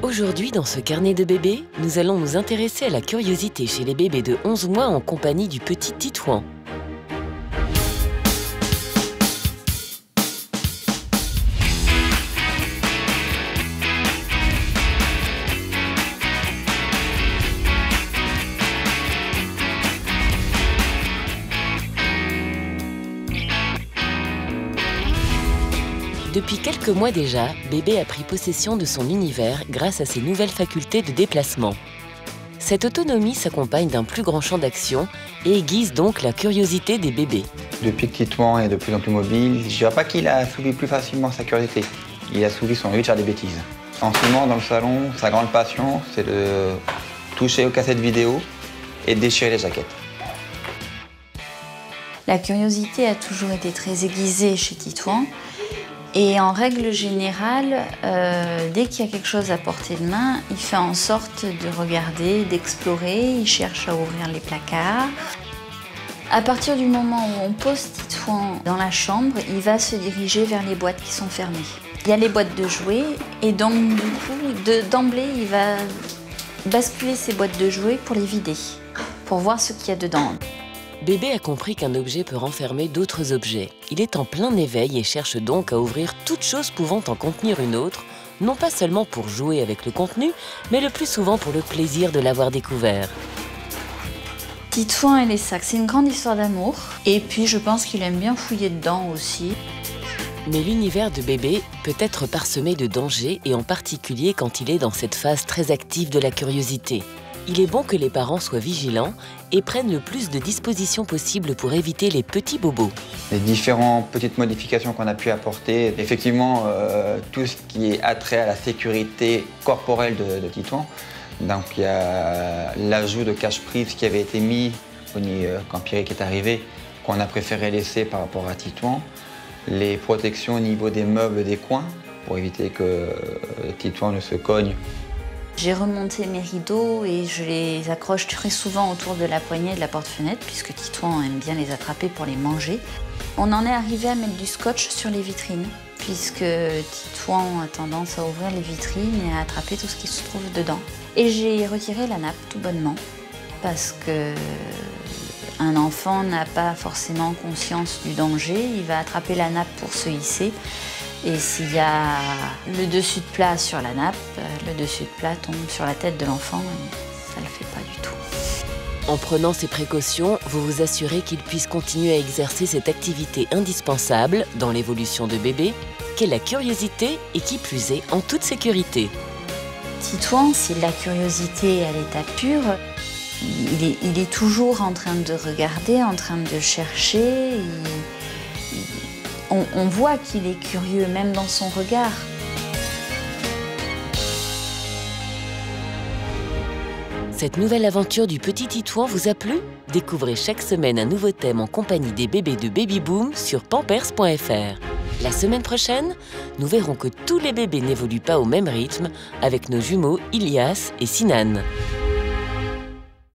Aujourd'hui, dans ce carnet de bébés, nous allons nous intéresser à la curiosité chez les bébés de 11 mois en compagnie du petit Titouan. Depuis quelques mois déjà, bébé a pris possession de son univers grâce à ses nouvelles facultés de déplacement. Cette autonomie s'accompagne d'un plus grand champ d'action et aiguise donc la curiosité des bébés. Depuis que Titouan est de plus en plus mobile, je ne dirais pas qu'il a assouvi plus facilement sa curiosité. Il a assouvi son envie de faire des bêtises. En ce moment, dans le salon, sa grande passion, c'est de toucher aux cassettes vidéo et de déchirer les jaquettes. La curiosité a toujours été très aiguisée chez Titouan. Et en règle générale, dès qu'il y a quelque chose à portée de main, il fait en sorte de regarder, d'explorer, il cherche à ouvrir les placards. À partir du moment où on pose Titouan dans la chambre, il va se diriger vers les boîtes qui sont fermées. Il y a les boîtes de jouets et donc du coup, d'emblée, il va basculer ces boîtes de jouets pour les vider, pour voir ce qu'il y a dedans. Bébé a compris qu'un objet peut renfermer d'autres objets. Il est en plein éveil et cherche donc à ouvrir toute chose pouvant en contenir une autre, non pas seulement pour jouer avec le contenu, mais le plus souvent pour le plaisir de l'avoir découvert. Titouan et les sacs, c'est une grande histoire d'amour. Et puis je pense qu'il aime bien fouiller dedans aussi. Mais l'univers de bébé peut être parsemé de dangers, et en particulier quand il est dans cette phase très active de la curiosité. Il est bon que les parents soient vigilants et prennent le plus de dispositions possibles pour éviter les petits bobos. Les différentes petites modifications qu'on a pu apporter, effectivement, tout ce qui est attrait à la sécurité corporelle de Titouan. Donc il y a l'ajout de cache-prise qui avait été mis quand Pierrick est arrivé, qu'on a préféré laisser par rapport à Titouan. Les protections au niveau des meubles des coins, pour éviter que Titouan ne se cogne. J'ai remonté mes rideaux et je les accroche très souvent autour de la poignée de la porte-fenêtre puisque Titouan aime bien les attraper pour les manger. On en est arrivé à mettre du scotch sur les vitrines puisque Titouan a tendance à ouvrir les vitrines et à attraper tout ce qui se trouve dedans. Et j'ai retiré la nappe tout bonnement parce qu'un enfant n'a pas forcément conscience du danger. Il va attraper la nappe pour se hisser. Et s'il y a le dessus de plat sur la nappe, le dessus de plat tombe sur la tête de l'enfant et ça ne le fait pas du tout. En prenant ces précautions, vous vous assurez qu'il puisse continuer à exercer cette activité indispensable dans l'évolution de bébé, qu'est la curiosité et qui plus est en toute sécurité. Titouan, c'est de la curiosité à l'état pur. Il est toujours en train de regarder, en train de chercher. On voit qu'il est curieux, même dans son regard. Cette nouvelle aventure du petit Titouan vous a plu? Découvrez chaque semaine un nouveau thème en compagnie des bébés de Baby Boom sur pampers.fr. La semaine prochaine, nous verrons que tous les bébés n'évoluent pas au même rythme avec nos jumeaux Ilias et Sinan.